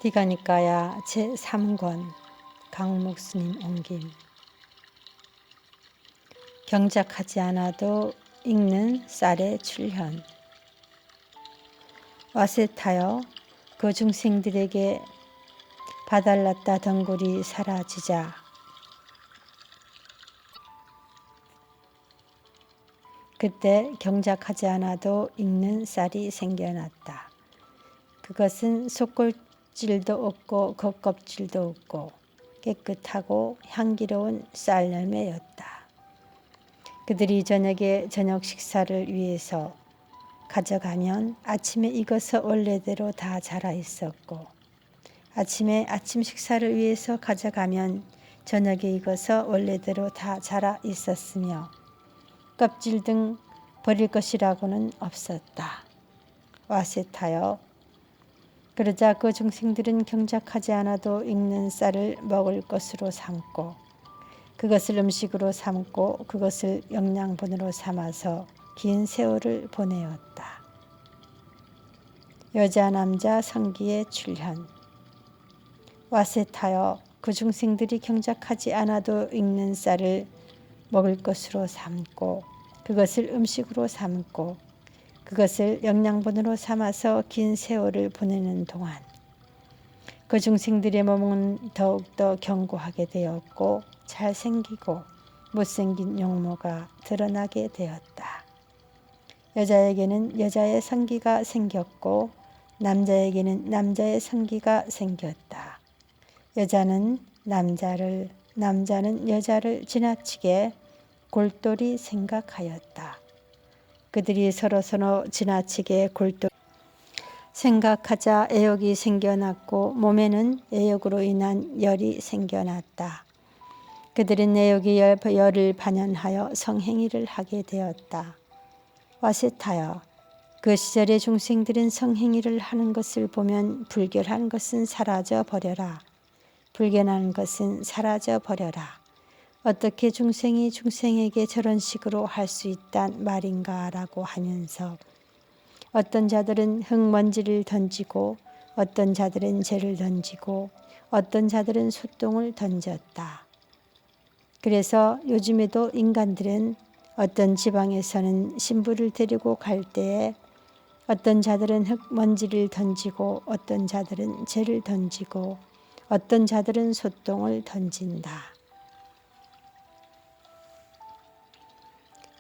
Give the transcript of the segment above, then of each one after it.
디가니까야 제3권 강목스님 옮김. 경작하지 않아도 읽는 쌀의 출현. 와세타여 그 중생들에게 바달랐다 덩굴이 사라지자 그때 경작하지 않아도 익는 쌀이 생겨났다. 그것은 속껍질도 없고 겉껍질도 없고 깨끗하고 향기로운 쌀 열매였다. 그들이 저녁에 저녁 식사를 위해서 가져가면 아침에 익어서 원래대로 다 자라 있었고, 아침에 아침 식사를 위해서 가져가면 저녁에 익어서 원래대로 다 자라 있었으며 껍질 등 버릴 것이라고는 없었다. 와세타여 그러자 그 중생들은 경작하지 않아도 익는 쌀을 먹을 것으로 삼고 그것을 음식으로 삼고 그것을 영양분으로 삼아서 긴 세월을 보내었다. 여자 남자 성기의 출현. 와세타여 그 중생들이 경작하지 않아도 익는 쌀을 먹을 것으로 삼고 그것을 음식으로 삼고 그것을 영양분으로 삼아서 긴 세월을 보내는 동안 그 중생들의 몸은 더욱더 견고하게 되었고 잘생기고 못생긴 용모가 드러나게 되었다. 여자에게는 여자의 성기가 생겼고 남자에게는 남자의 성기가 생겼다. 여자는 남자를, 남자는 여자를 지나치게 골똘히 생각하였다. 그들이 서로 지나치게 골똘히 생각하자 애욕이 생겨났고 몸에는 애욕으로 인한 열이 생겨났다. 그들은 애욕이 열을 반연하여 성행위를 하게 되었다. 와세타여 그 시절의 중생들은 성행위를 하는 것을 보면 불결한 것은 사라져 버려라. 불견한 것은 사라져 버려라. 어떻게 중생이 중생에게 저런 식으로 할 수 있단 말인가 라고 하면서 어떤 자들은 흙먼지를 던지고 어떤 자들은 재를 던지고 어떤 자들은 솥똥을 던졌다. 그래서 요즘에도 인간들은 어떤 지방에서는 신부를 데리고 갈 때에 어떤 자들은 흙먼지를 던지고 어떤 자들은 재를 던지고 어떤 자들은 솥똥을 던진다.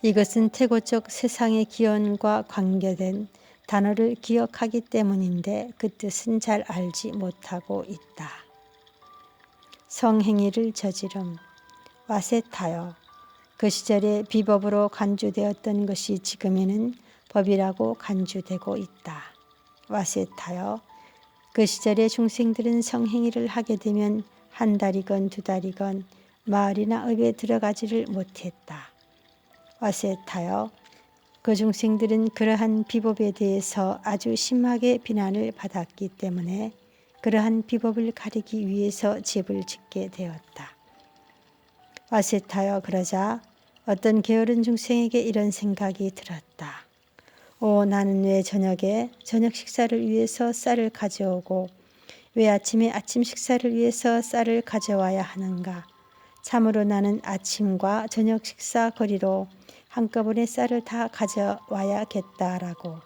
이것은 태고적 세상의 기원과 관계된 단어를 기억하기 때문인데 그 뜻은 잘 알지 못하고 있다. 성행위를 저지름. 와세타여 그 시절에 비법으로 간주되었던 것이 지금에는 법이라고 간주되고 있다. 와세타여 그 시절에 중생들은 성행위를 하게 되면 한 달이건 두 달이건 마을이나 읍에 들어가지를 못했다. 와세타여 그 중생들은 그러한 비법에 대해서 아주 심하게 비난을 받았기 때문에 그러한 비법을 가리기 위해서 집을 짓게 되었다. 와세타여 그러자 어떤 게으른 중생에게 이런 생각이 들었다. 나는 왜 저녁에 저녁 식사를 위해서 쌀을 가져오고 왜 아침에 아침 식사를 위해서 쌀을 가져와야 하는가. 참으로 나는 아침과 저녁 식사 거리로 한꺼번에 쌀을 다 가져와야겠다라고.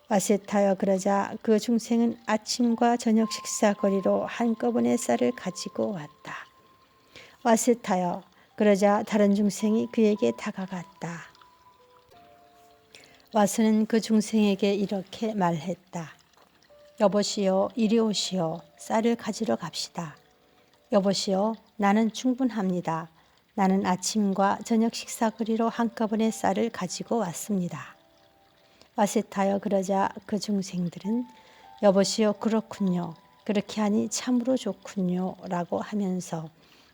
와세타여 그러자 그 중생은 아침과 저녁 식사 거리로 한꺼번에 쌀을 가지고 왔다. 와세타여 그러자 다른 중생이 그에게 다가갔다. 와서는 그 중생에게 이렇게 말했다. 여보시오, 이리 오시오. 쌀을 가지러 갑시다. 여보시오, 나는 충분합니다. 나는 아침과 저녁 식사거리로 한꺼번에 쌀을 가지고 왔습니다. 와세타여 그러자 그 중생들은 여보시오, 그렇군요. 그렇게 하니 참으로 좋군요. 라고 하면서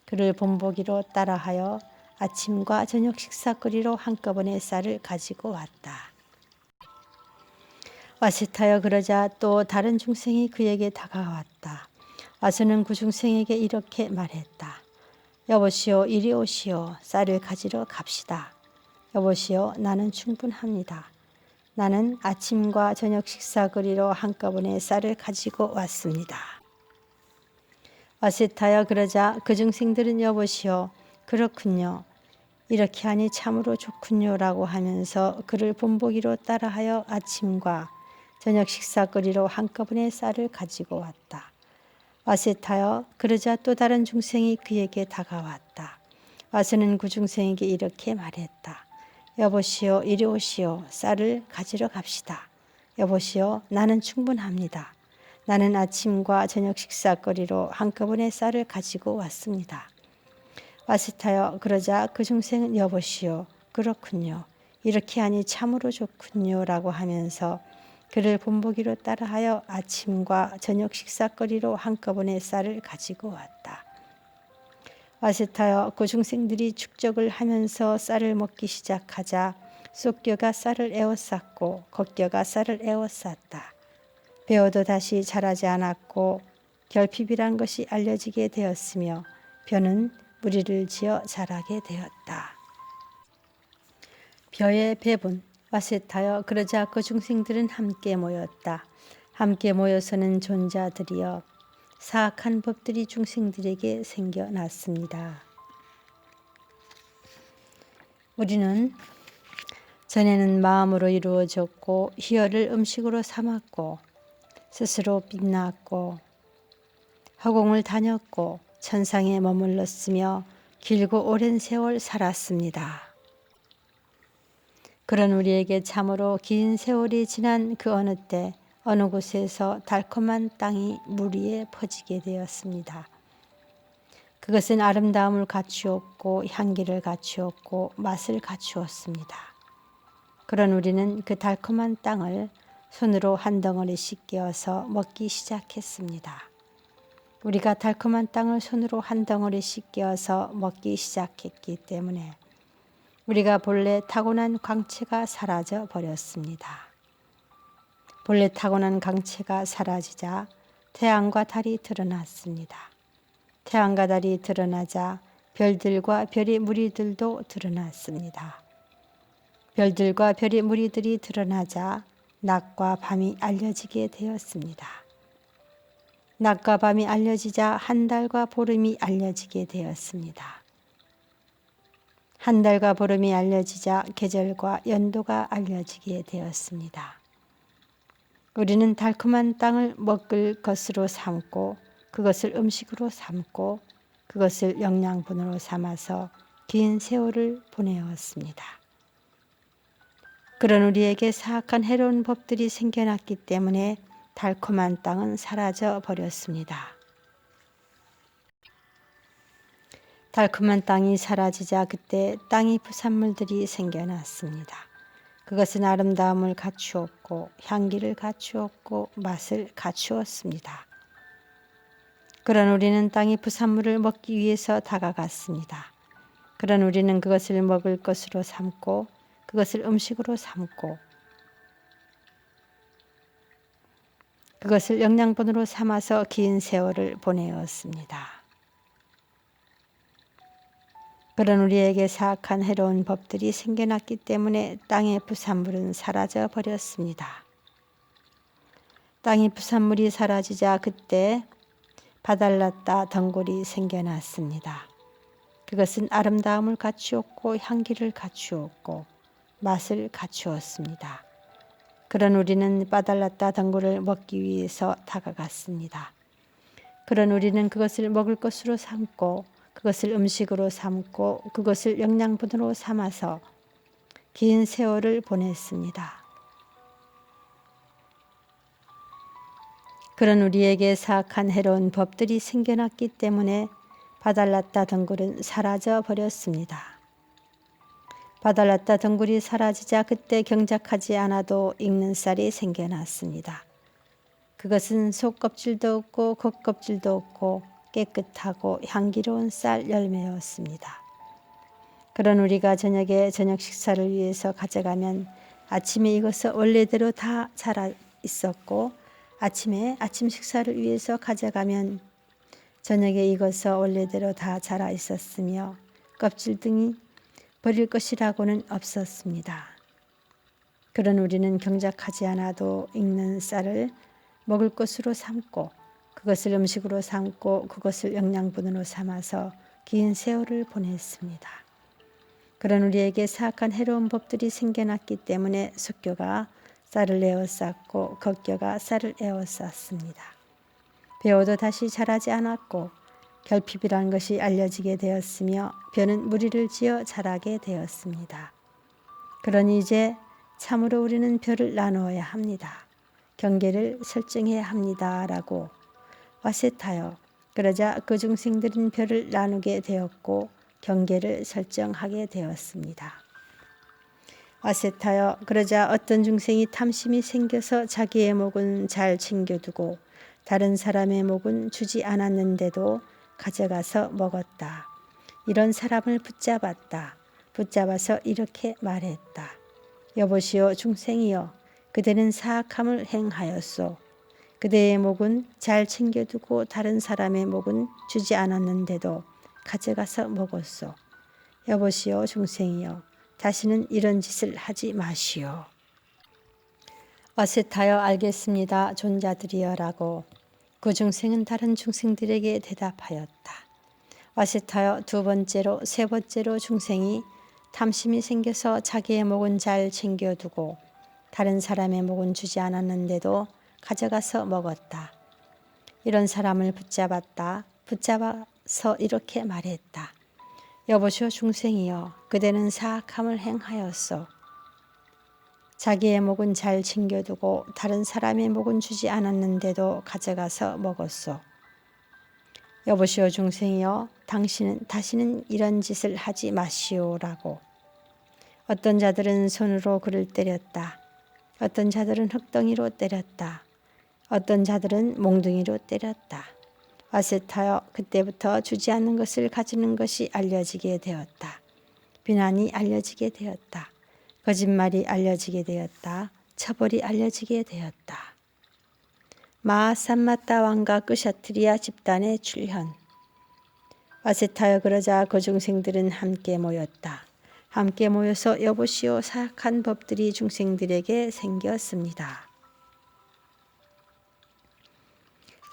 그를 본보기로 따라하여 아침과 저녁 식사거리로 한꺼번에 쌀을 가지고 왔다. 와세타여 그러자 또 다른 중생이 그에게 다가왔다. 와서는 그 중생에게 이렇게 말했다. 여보시오, 이리 오시오. 쌀을 가지러 갑시다. 여보시오, 나는 충분합니다. 나는 아침과 저녁 식사거리로 한꺼번에 쌀을 가지고 왔습니다. 어셋하여 그러자 그 중생들은 여보시오. 그렇군요. 이렇게 하니 참으로 좋군요. 라고 하면서 그를 본보기로 따라하여 아침과 저녁 식사거리로 한꺼번에 쌀을 가지고 왔다. 와셋하여 그러자 또 다른 중생이 그에게 다가왔다. 와서는 그 중생에게 이렇게 말했다. 여보시오, 이리 오시오. 쌀을 가지러 갑시다. 여보시오, 나는 충분합니다. 나는 아침과 저녁 식사거리로 한꺼번에 쌀을 가지고 왔습니다. 와셋하여 그러자 그 중생은 여보시오. 그렇군요. 이렇게 하니 참으로 좋군요. 라고 하면서 그를 본보기로 따라하여 아침과 저녁 식사거리로 한꺼번에 쌀을 가지고 왔다. 와셋하여 그 중생들이 축적을 하면서 쌀을 먹기 시작하자 쏙겨가 쌀을 에워쌌고 걷겨가 쌀을 에워쌌다. 벼도 다시 자라지 않았고 결핍이란 것이 알려지게 되었으며 벼는 무리를 지어 자라게 되었다. 벼의 배분. 와셋하여 그러자 그 중생들은 함께 모였다. 함께 모여서는 존자들이여 사악한 법들이 중생들에게 생겨났습니다. 우리는 전에는 마음으로 이루어졌고 희열을 음식으로 삼았고 스스로 빛났고 허공을 다녔고 천상에 머물렀으며 길고 오랜 세월 살았습니다. 그런 우리에게 참으로 긴 세월이 지난 그 어느 때 어느 곳에서 달콤한 땅이 물 위에 퍼지게 되었습니다. 그것은 아름다움을 갖추었고 향기를 갖추었고 맛을 갖추었습니다. 그런 우리는 그 달콤한 땅을 손으로 한 덩어리씩 깨어서 먹기 시작했습니다. 우리가 달콤한 땅을 손으로 한 덩어리씩 깨어서 먹기 시작했기 때문에 우리가 본래 타고난 광채가 사라져 버렸습니다. 본래 타고난 광채가 사라지자 태양과 달이 드러났습니다. 태양과 달이 드러나자 별들과 별의 무리들도 드러났습니다. 별들과 별의 무리들이 드러나자 낮과 밤이 알려지게 되었습니다. 낮과 밤이 알려지자 한 달과 보름이 알려지게 되었습니다. 한 달과 보름이 알려지자 계절과 연도가 알려지게 되었습니다. 우리는 달콤한 땅을 먹을 것으로 삼고 그것을 음식으로 삼고 그것을 영양분으로 삼아서 긴 세월을 보내었습니다. 그런 우리에게 사악한 해로운 법들이 생겨났기 때문에 달콤한 땅은 사라져 버렸습니다. 달콤한 땅이 사라지자 그때 땅의 부산물들이 생겨났습니다. 그것은 아름다움을 갖추었고 향기를 갖추었고 맛을 갖추었습니다. 그런 우리는 땅의 부산물을 먹기 위해서 다가갔습니다. 그런 우리는 그것을 먹을 것으로 삼고 그것을 음식으로 삼고 그것을 영양분으로 삼아서 긴 세월을 보내었습니다. 그런 우리에게 사악한 해로운 법들이 생겨났기 때문에 땅의 부산물은 사라져 버렸습니다. 땅의 부산물이 사라지자 그때 바달랐다 덩굴이 생겨났습니다. 그것은 아름다움을 갖추었고 향기를 갖추었고 맛을 갖추었습니다. 그런 우리는 바달랐다 덩굴을 먹기 위해서 다가갔습니다. 그런 우리는 그것을 먹을 것으로 삼고 그것을 음식으로 삼고 그것을 영양분으로 삼아서 긴 세월을 보냈습니다. 그런 우리에게 사악한 해로운 법들이 생겨났기 때문에 바달랐다 덩굴은 사라져 버렸습니다. 바달랐다 덩굴이 사라지자 그때 경작하지 않아도 익는 쌀이 생겨났습니다. 그것은 속껍질도 없고 겉껍질도 없고 깨끗하고 향기로운 쌀 열매였습니다. 그런 우리가 저녁에 저녁 식사를 위해서 가져가면 아침에 이것을 원래대로 다 자라 있었고 아침에 아침 식사를 위해서 가져가면 저녁에 이것을 원래대로 다 자라 있었으며 껍질 등이 버릴 것이라고는 없었습니다. 그런 우리는 경작하지 않아도 익는 쌀을 먹을 것으로 삼고 그것을 음식으로 삼고 그것을 영양분으로 삼아서 긴 세월을 보냈습니다. 그런 우리에게 사악한 해로운 법들이 생겨났기 때문에 석교가 쌀을 에워쌌고 걷겨가 쌀을 에워쌌습니다. 배워도 다시 자라지 않았고 결핍이란 것이 알려지게 되었으며 벼는 무리를 지어 자라게 되었습니다. 그러니 이제 참으로 우리는 벼를 나누어야 합니다. 경계를 설정해야 합니다. 라고 와셋하여 그러자 그 중생들은 벼를 나누게 되었고 경계를 설정하게 되었습니다. 와셋하여 그러자 어떤 중생이 탐심이 생겨서 자기의 목은 잘 챙겨두고 다른 사람의 목은 주지 않았는데도 가져가서 먹었다. 이런 사람을 붙잡았다. 붙잡아서 이렇게 말했다. 여보시오 중생이여 그대는 사악함을 행하였소. 그대의 목은 잘 챙겨두고 다른 사람의 목은 주지 않았는데도 가져가서 먹었소. 여보시오 중생이여 다시는 이런 짓을 하지 마시오. 와셋하여 알겠습니다 존자들이여 라고 그 중생은 다른 중생들에게 대답하였다. 와셋하여 두 번째로 세 번째로 중생이 탐심이 생겨서 자기의 목은 잘 챙겨두고 다른 사람의 목은 주지 않았는데도 가져가서 먹었다. 이런 사람을 붙잡았다. 붙잡아서 이렇게 말했다. 여보시오 중생이여 그대는 사악함을 행하였소. 자기의 목은 잘 챙겨두고 다른 사람의 목은 주지 않았는데도 가져가서 먹었소. 여보시오 중생이여 당신은 다시는 이런 짓을 하지 마시오라고. 어떤 자들은 손으로 그를 때렸다. 어떤 자들은 흙덩이로 때렸다. 어떤 자들은 몽둥이로 때렸다. 와셋하여 그때부터 주지 않는 것을 가지는 것이 알려지게 되었다. 비난이 알려지게 되었다. 거짓말이 알려지게 되었다. 처벌이 알려지게 되었다. 마산마따 왕과 끄샤트리아 집단의 출현. 와셋하여 그러자 그 중생들은 함께 모였다. 함께 모여서 여보시오 사악한 법들이 중생들에게 생겼습니다.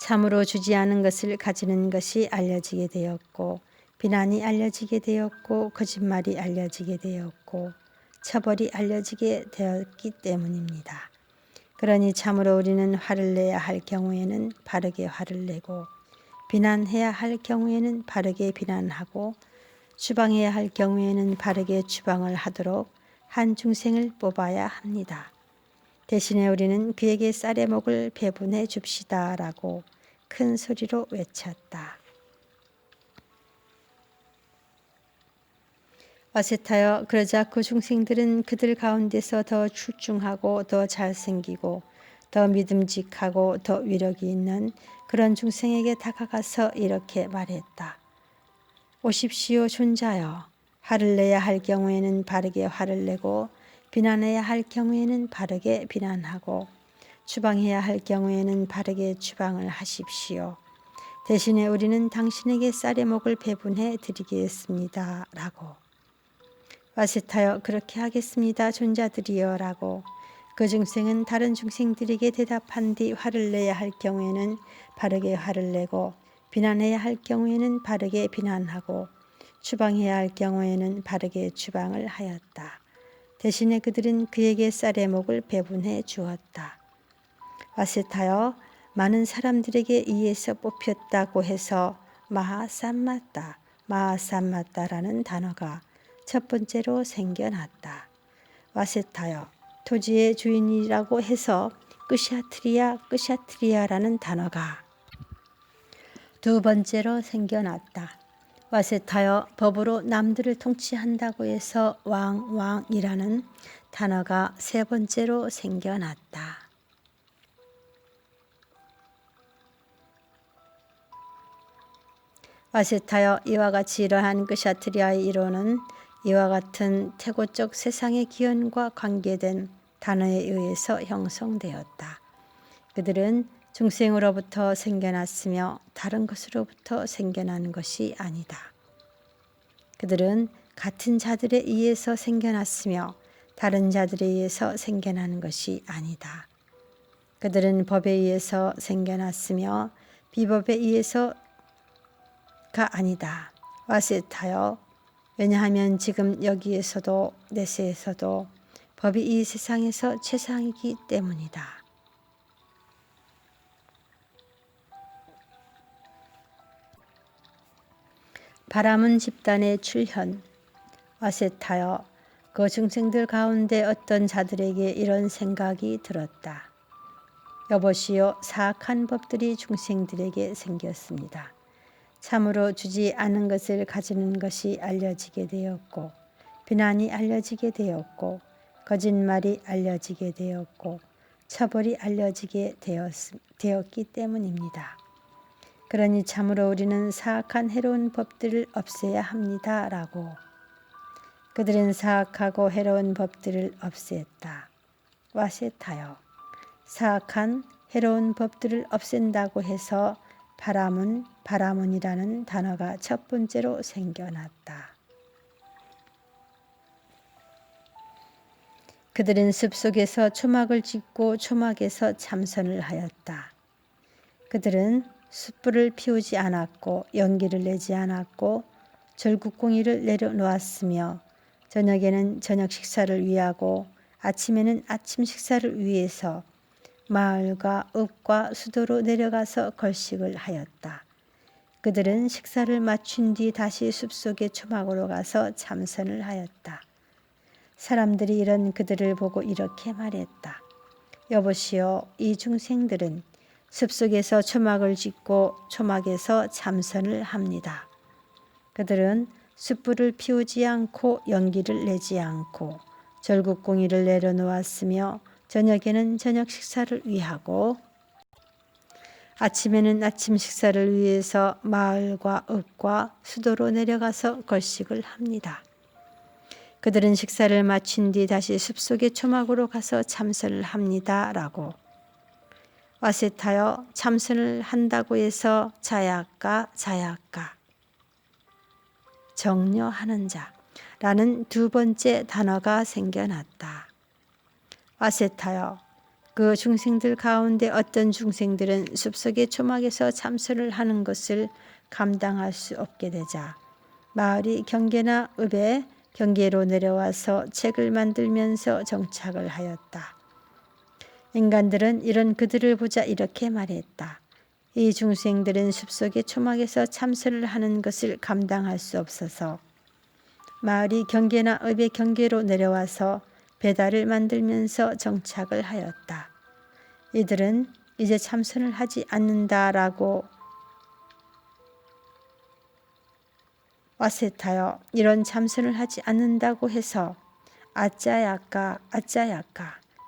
참으로 주지 않은 것을 가지는 것이 알려지게 되었고 비난이 알려지게 되었고 거짓말이 알려지게 되었고 처벌이 알려지게 되었기 때문입니다. 그러니 참으로 우리는 화를 내야 할 경우에는 바르게 화를 내고 비난해야 할 경우에는 바르게 비난하고 추방해야 할 경우에는 바르게 추방을 하도록 한 중생을 뽑아야 합니다. 대신에 우리는 그에게 쌀의 목을 배분해 줍시다 라고 큰 소리로 외쳤다. 와셋하여 그러자 그 중생들은 그들 가운데서 더 출중하고 더 잘생기고 더 믿음직하고 더 위력이 있는 그런 중생에게 다가가서 이렇게 말했다. 오십시오 존자여. 화를 내야 할 경우에는 바르게 화를 내고 비난해야 할 경우에는 바르게 비난하고 추방해야 할 경우에는 바르게 추방을 하십시오. 대신에 우리는 당신에게 쌀의 목을 배분해 드리겠습니다. 라고. 와셋하여 그렇게 하겠습니다 존자들이여 라고 그 중생은 다른 중생들에게 대답한 뒤 화를 내야 할 경우에는 바르게 화를 내고 비난해야 할 경우에는 바르게 비난하고 추방해야 할 경우에는 바르게 추방을 하였다. 대신에 그들은 그에게 쌀의 목을 배분해 주었다. 와셋하여 많은 사람들에게 의해서 뽑혔다고 해서 마하산마따라는 단어가 첫 번째로 생겨났다. 와셋하여 토지의 주인이라고 해서 끄샤트리아라는 단어가 두 번째로 생겨났다. 와셋하여 법으로 남들을 통치한다고 해서 왕이라는 단어가 세 번째로 생겨났다. 와셋하여 이와 같이 이러한 끄샤트리아의 이론은 이와 같은 태고적 세상의 기원과 관계된 단어에 의해서 형성되었다. 그들은 중생으로부터 생겨났으며 다른 것으로부터 생겨난 것이 아니다. 그들은 같은 자들에 의해서 생겨났으며 다른 자들에 의해서 생겨나는 것이 아니다. 그들은 법에 의해서 생겨났으며 비법에 의해서가 아니다. 와셋하여 왜냐하면 지금 여기에서도 내세에서도 법이 이 세상에서 최상이기 때문이다. 바라문 집단의 출현. 와셋하여 그 중생들 가운데 어떤 자들에게 이런 생각이 들었다. 여보시오, 사악한 법들이 중생들에게 생겼습니다. 참으로 주지 않은 것을 가지는 것이 알려지게 되었고, 비난이 알려지게 되었고, 거짓말이 알려지게 되었고, 처벌이 알려지게 되었기 때문입니다. 그러니 참으로 우리는 사악한 해로운 법들을 없애야 합니다. 라고. 그들은 사악하고 해로운 법들을 없앴다. 와셋하여 사악한 해로운 법들을 없앤다고 해서 바라문이라는 단어가 첫 번째로 생겨났다. 그들은 숲속에서 초막을 짓고 초막에서 참선을 하였다. 그들은 숯불을 피우지 않았고 연기를 내지 않았고 절국공의를 내려놓았으며 저녁에는 저녁 식사를 위하고 아침에는 아침 식사를 위해서 마을과 읍과 수도로 내려가서 걸식을 하였다. 그들은 식사를 마친 뒤 다시 숲속의 초막으로 가서 참선을 하였다. 사람들이 이런 그들을 보고 이렇게 말했다. 여보시오, 이 중생들은 숲속에서 초막을 짓고 초막에서 참선을 합니다. 그들은 숯불을 피우지 않고 연기를 내지 않고 절국공의를 내려놓았으며 저녁에는 저녁 식사를 위하고 아침에는 아침 식사를 위해서 마을과 읍과 수도로 내려가서 걸식을 합니다. 그들은 식사를 마친 뒤 다시 숲속의 초막으로 가서 참선을 합니다. 라고. 와셋하여 참선을 한다고 해서 자약가 정려하는 자라는 두 번째 단어가 생겨났다. 와셋하여 그 중생들 가운데 어떤 중생들은 숲속의 초막에서 참선을 하는 것을 감당할 수 없게 되자 마을이 경계나 읍의 경계로 내려와서 책을 만들면서 정착을 하였다. 인간들은 이런 그들을 보자 이렇게 말했다. 이 중생들은 숲속의 초막에서 참선을 하는 것을 감당할 수 없어서 마을이 경계나 읍의 경계로 내려와서 배달을 만들면서 정착을 하였다. 이들은 이제 참선을 하지 않는다라고 와셋하여 이런 참선을 하지 않는다고 해서 아짜야까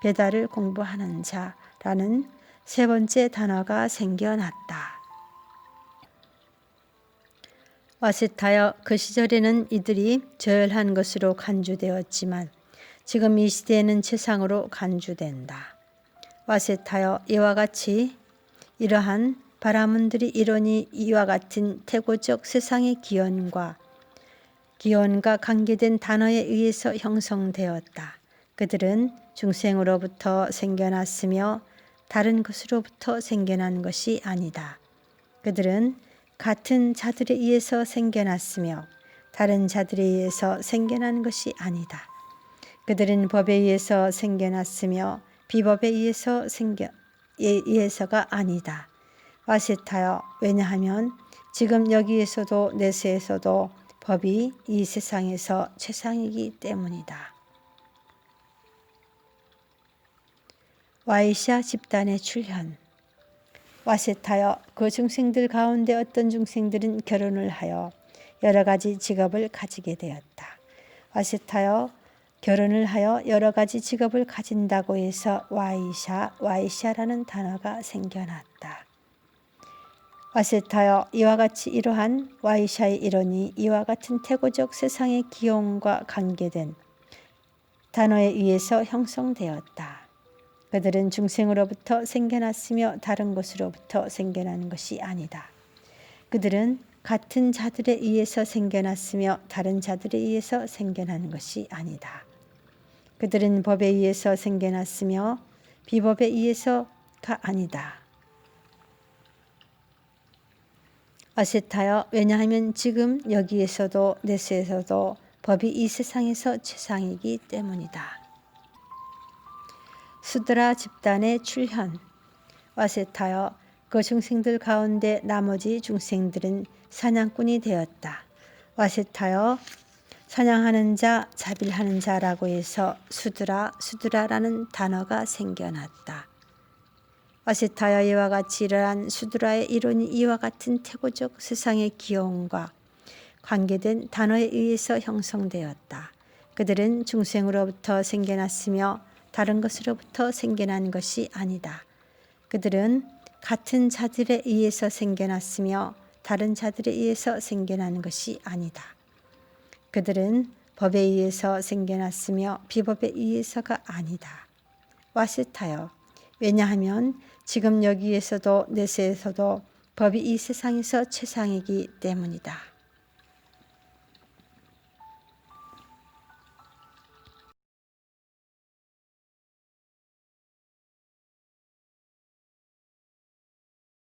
배달을 공부하는 자라는 세 번째 단어가 생겨났다. 와셋하여 그 시절에는 이들이 저열한 것으로 간주되었지만 지금 이 시대에는 최상으로 간주된다. 와셋하여 이와 같이 이러한 바라문들이 이러니 이와 같은 태고적 세상의 기원과 관계된 단어에 의해서 형성되었다. 그들은 중생으로부터 생겨났으며 다른 것으로부터 생겨난 것이 아니다. 그들은 같은 자들에 의해서 생겨났으며 다른 자들에 의해서 생겨난 것이 아니다. 그들은 법에 의해서 생겨났으며 비법에 의해서가 아니다. 와셋하여 왜냐하면 지금 여기에서도 내세에서도 법이 이 세상에서 최상이기 때문이다. 와이샤 집단의 출현. 와셋하여 그 중생들 가운데 어떤 중생들은 결혼을 하여 여러 가지 직업을 가지게 되었다. 와셋하여 결혼을 하여 여러 가지 직업을 가진다고 해서 와이샤라는 단어가 생겨났다. 와셋하여 이와 같이 이러한 와이샤의 일원이 이와 같은 태고적 세상의 기원과 관계된 단어에 의해서 형성되었다. 그들은 중생으로부터 생겨났으며 다른 것으로부터 생겨난 것이 아니다. 그들은 같은 자들에 의해서 생겨났으며 다른 자들에 의해서 생겨난 것이 아니다. 그들은 법에 의해서 생겨났으며 비법에 의해서가 아니다. 어셋하여 왜냐하면 지금 여기에서도 내세에서도 법이 이 세상에서 최상이기 때문이다. 수드라 집단의 출현. 어셋하여 그 중생들 가운데 나머지 중생들은 사냥꾼이 되었다. 어셋하여 사냥하는 자, 자빌하는 자라고 해서 수드라라는 단어가 생겨났다. 어셋하여 이와 같이 이러한 수드라의 이론이 이와 같은 태고적 세상의 기원과 관계된 단어에 의해서 형성되었다. 그들은 중생으로부터 생겨났으며 다른 것으로부터 생겨난 것이 아니다. 그들은 같은 자들에 의해서 생겨났으며 다른 자들에 의해서 생겨난 것이 아니다. 그들은 법에 의해서 생겨났으며 비법에 의해서가 아니다. 와셋하여 왜냐하면 지금 여기에서도 내세에서도 법이 이 세상에서 최상이기 때문이다.